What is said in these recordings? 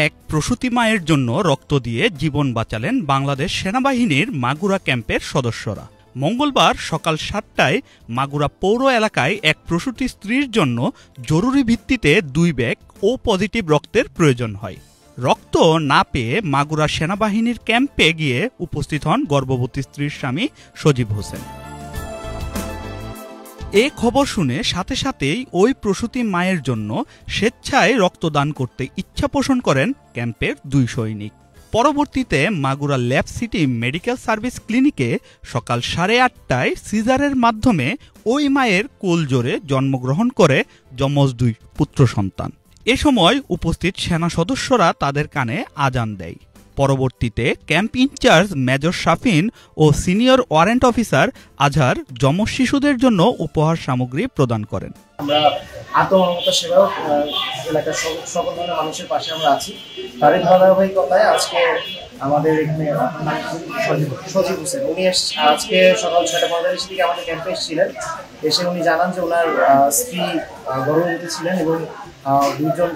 এক প্রসূতি মায়ের জন্য রক্ত দিয়ে জীবন বাঁচালেন বাংলাদেশ সেনাবাহিনীর মাগুরা ক্যাম্পের সদস্যরা। মঙ্গলবার সকাল ৭টায় মাগুরা পৌর এলাকায় এক প্রসূতি স্ত্রীর জন্য জরুরি ভিত্তিতে ২ ব্যাগ ও পজিটিভ রক্তের প্রয়োজন হয়। রক্ত না পেয়ে মাগুরা সেনাবাহিনীর ক্যাম্পে গিয়ে উপস্থিত হন গর্ভবতী স্ত্রীর স্বামী সজীব হোসেন। এ খবর শুনে সাথে সাথেই ওই প্রসূতি মায়ের জন্য স্বেচ্ছায় রক্তদান করতে ইচ্ছা পোষণ করেন ক্যাম্পের ২ সৈনিক। পরবর্তীতে Magura lab CT medical service ক্লিনিকে সকাল ৮:৩০টায় সিজারের মাধ্যমে ওই মায়ের কোলজোরে জন্মগ্রহণ করে যমজ ২ পুত্র সন্তান। এ সময় উপস্থিত সেনা সদস্যরা তাদের কানে আজান দেয়। পরবর্তীতে ক্যাম্প ইনচার্জ মেজর শাফিন ও সিনিয়র ওয়ারেন্ট অফিসার আজহার যমজ শিশুদের জন্য উপহার সামগ্রী প্রদান করেন। আমরা আত্মমমতা সেবা এলাকার সকল ধরনের মানুষের পাশে আমরা আছি। তারই ধারাবাহিকতায় আজকে আমাদের এখানে সজীব হোসেন উনি আজকে সকাল ৬:৪৫ দিকে আমাদের ক্যাম্পে এসেছিলেন। এসে উনি জানান যে ওনার স্ত্রী গর্ভবতী ছিলেন এবং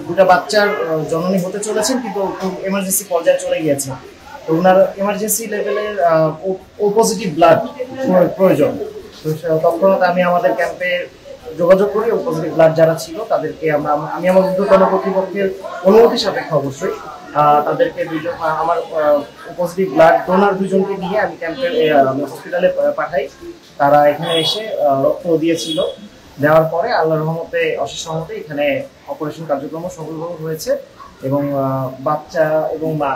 দুটা বাচ্চার জননী হতে চলেছেন, কিন্তু এমার্জেন্সি পর্যায়ে চলে গিয়েছে। তো ওনার এমার্জেন্সি লেভেলের ও পজিটিভ ব্লাড প্রয়োজন। তো তৎক্ষণাৎ আমি আমাদের ক্যাম্পে যোগাযোগ করি। ও পজিটিভ ব্লাড যারা ছিল তাদেরকে আমি আমার ঊর্ধ্বতন কর্তৃপক্ষের অনুমতি সাপেক্ষে অবশ্যই তাদেরকে আমার পজিটিভ ব্লাড ডোনার ২ জনকে নিয়ে আমি ক্যাম্পের হসপিটালে পাঠাই। তারা এখানে এসে রক্ত দিয়েছিল। দেওয়ার পরে আল্লাহর রহমতে অশেষ রহমতে এখানে অপারেশন কার্যক্রম সফলভাবে হয়েছে এবং বাচ্চা এবং মা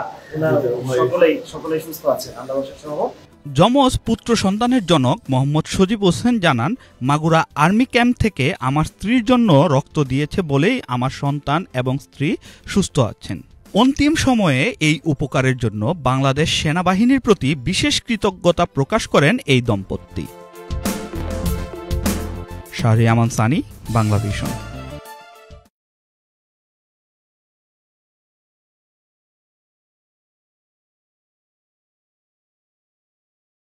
সকলেই সুস্থ আছে আল্লাহর অশেষ রহমত। যমজ পুত্র সন্তানের জনক মোহাম্মদ সজীব হোসেন জানান, মাগুরা আর্মি ক্যাম্প থেকে আমার স্ত্রীর জন্য রক্ত দিয়েছে বলেই আমার সন্তান এবং স্ত্রী সুস্থ আছেন। অন্তিম সময়ে এই উপকারের জন্য বাংলাদেশ সেনাবাহিনীর প্রতি বিশেষ কৃতজ্ঞতা প্রকাশ করেন এই দম্পতি। শাহরিয়ার আমান সানি, বাংলা ভিশন।